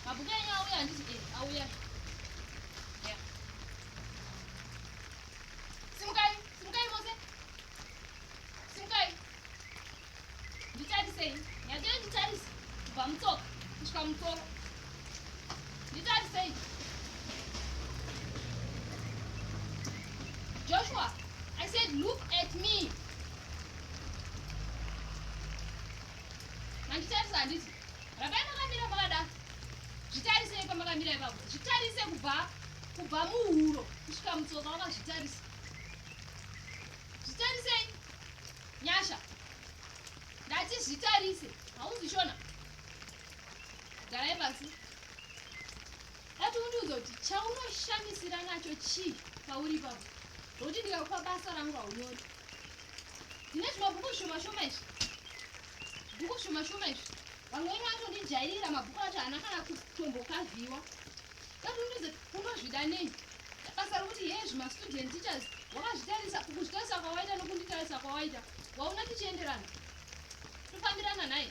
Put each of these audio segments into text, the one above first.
mabhuku enyu auya handiti auya. Simukai mose. Simukai. Nditarisei. Nyatei nditarise. Kubva mutsoka kusvika mutsoro. Nditarisei. Joshua, I said look at me. Manditarisa handiti. Rakai makamira makada. Zvitarisei pamakamira ipapo. Zvitarise kubva muhuro kusvika mutsoka wakazvitarisa. Zvitarisei. Nyasha. Ndati zvitarise. Hauzvishona. Garai pasi. Dati undiudza kuti chaunoshamisira nacho chii pauri ipapo. Nokuti ndikakupa basa rangu haunyori. Ndine zvimabhuku zvishoma-shoma izvi. Zvibhuku zvishoma-shoma izvi. Vamwe venyu vatondijairira mabhuku acho haana kana kutombokavhiwa. Dati undiudza unozvida nei? Basa rokuti zvima-student teachers wakazvitarisa kuzvitarisa kwawaita nokunditarisa kwawaita. Wauna tichienderana. Tofambirana naye.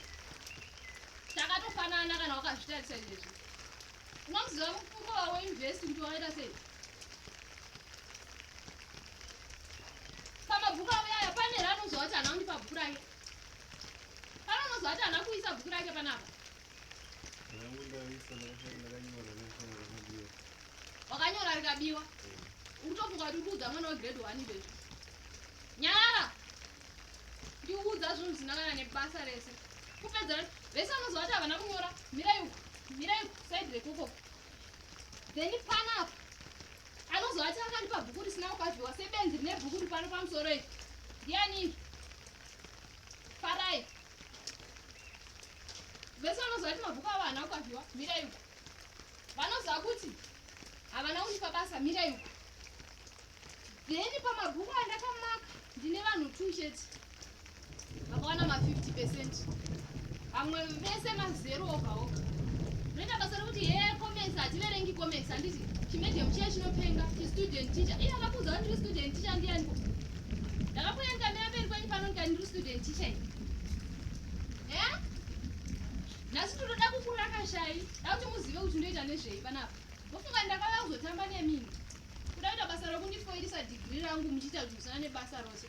Takatofanana kana wakazvitarisa izvezvi. Unomuziva mukuru weuniversity kuti wakaita sei? Pamabhuku avo aya pane ranozwa kuti haana kundipa bhuku rake. Pane unozwa kuti haana kuisa bhuku rake panapa. Wakanyora rikabiwa. Uritofunga kuti urikuudza mwana wegrade 1 izvezvi. Nyara. Ndiudza zvinhu zvisina kana nebasa rese. Kupedzera vese vanozwa kuti havana kunyora. Mirai side rekoko. Then panapa. Anozwa kuti akandipa bhuku risina kukavhiwa sebenzi rine bhuku ripano pamusoro iri. Ndiani? Farai. Vese vanozwa kuti mabhuku avo haana kukavhiwa. Mirai uko. Vanozwa kuti havana kundipa basa. Mirai uko. Then pamabhuku andakamaka ndine vanhu 2 chete. Vakawana ma50%. Vamwe vese mazero oga oga. Noita basa rokuti comments hativerengi comments handiti chimedium chiya chinopenga chistudent teacher. Iye akakuudza kuti ndiri student teacher ndianiko? Ndakakuya ndikamira mberi kwenyu pano ndikati ndiri student teacher. Nhasi tinoda kukuraka shai. Da kuti muzive kuti ndoita nezvei panapa. Mofunga ndakauya kuzotamba nemini. Kuda kuita basa rokundifoirisa degree rangu muchiita kuti musana nebasa rose.